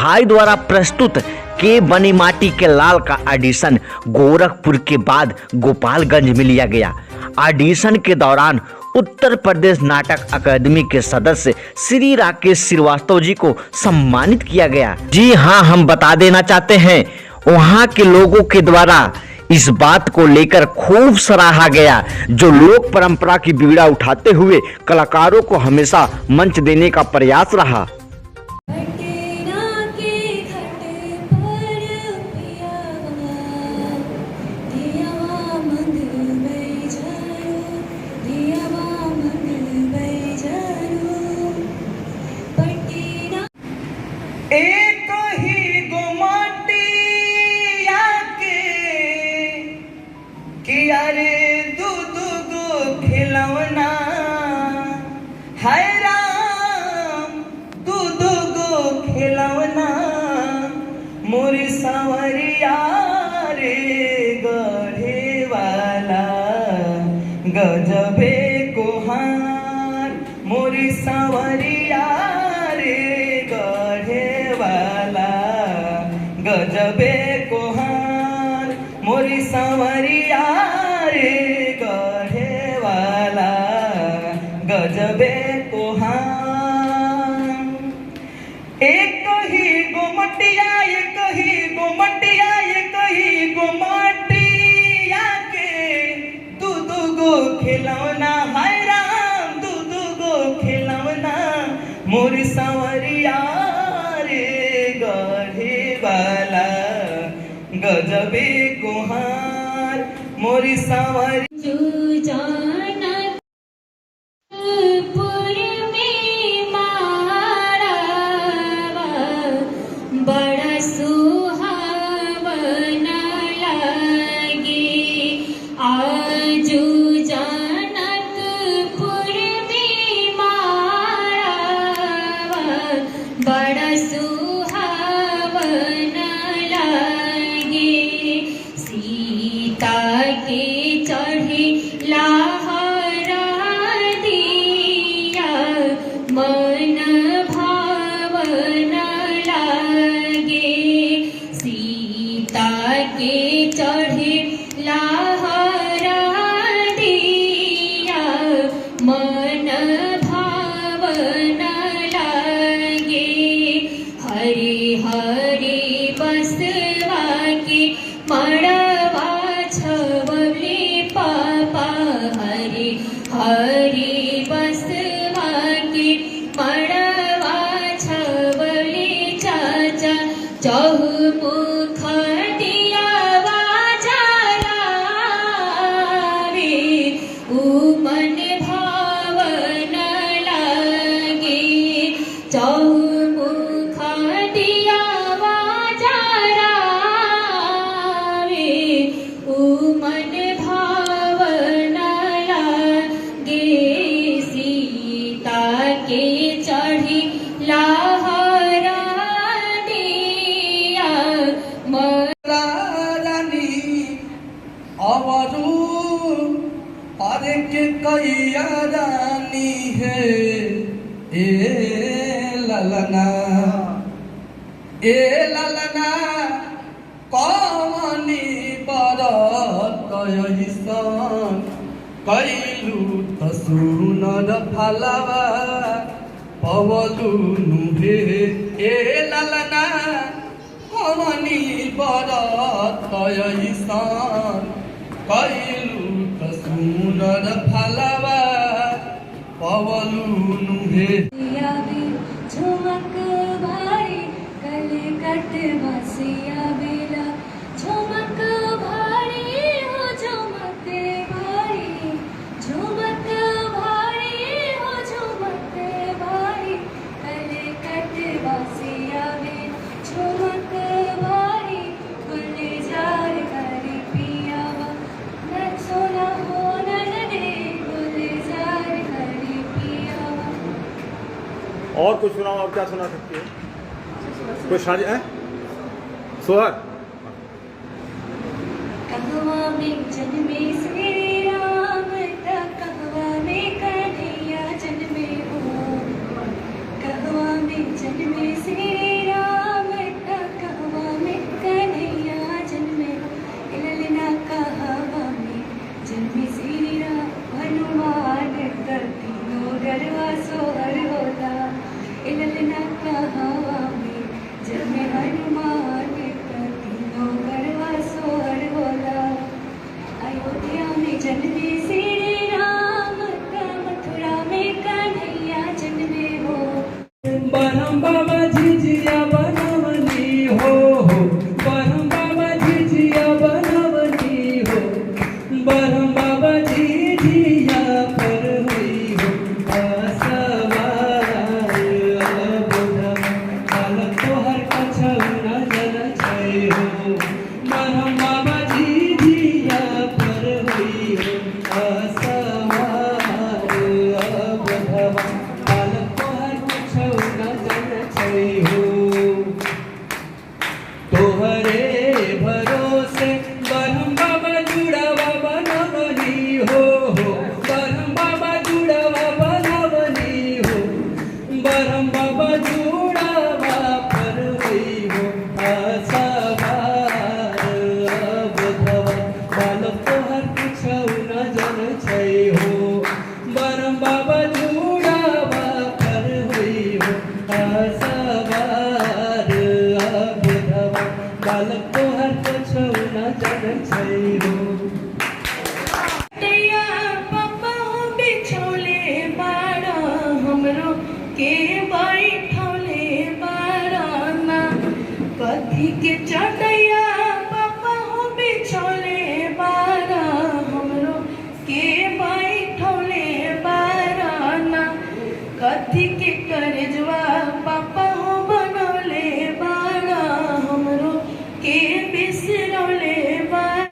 भाई द्वारा प्रस्तुत के बनी माटी के लाल का ऑडिशन गोरखपुर के बाद गोपालगंज में लिया गया। ऑडिशन के दौरान उत्तर प्रदेश नाटक अकादमी के सदस्य श्री राकेश श्रीवास्तव जी को सम्मानित किया गया। जी हाँ, हम बता देना चाहते हैं वहाँ के लोगों के द्वारा इस बात को लेकर खूब सराहा गया, जो लोक परंपरा की बीड़ा उठाते हुए कलाकारों को हमेशा मंच देने का प्रयास रहा। एक ही गोमाटी आके किया रे दूध गो खिलौना, हाय राम दूध गो खिलौना, मोरी सांवरिया रे गढ़े वाला गजबे कोहार, मोरी सांवरिया गजबे कोहार, मोरी सांवरिया रे गढ़े वाला गजबे कोहार। एक ही गोमटिया, एक ही गोमटिया, एक ही गोमटिया के दूध गो खिलौना, हाय राम दूध गो खिलौना, मोरी सांवरिया वाला गजबे कोहार, मोरी सांवरिया। बड़ा सुहावना लागे आजू जनकपुर में मारा, बड़ा के चढ़े लहरा दिया, मन भावन लागे, सीता के चढ़े लहरा दिया, मन भावन लागे, हरे हरे बसवा के मड़वा छवले पापा, हरे हरे बसवा के मड़वा छवले चाचा, चहुमुख दियावा जलावे, मन भावन लागे, चहुमुख दियावा मन भावन लागे, सीता के चढ़ी लहरा दिया, रानी अवरू और के कैया रानी है ए ललना, ए ललना कवनी बरत कयहिसन कैलू त सुनर फलवा पवलू नुहे, ए ललना कवनी बरत कयहिसन कैलू त सुनर फलवा पवलू नुहे। झुमक भाई कलकट बसिया बेला, झुमक भारी हो झुमक भारी, झुमक भारी हो झुमक भारी, कलकट बसिया बेला, झुमक भारी गुलजार करी पियावा, न सोना हो न दे गुलजार करी पियावा। और कुछ सुनाओ, और क्या सुना सकती है? कुछ शादी है सोहर। कहवा में जन्मे श्री राम, कहवा में कन्हैया जन्मे हो, कहवा में जन्मे श्री राम, बालक तोहर कुछो न जानै छै हो दैया पापा बिछौले बाड़ा हमरो के बैठौले बाड़ा ना कथी के चट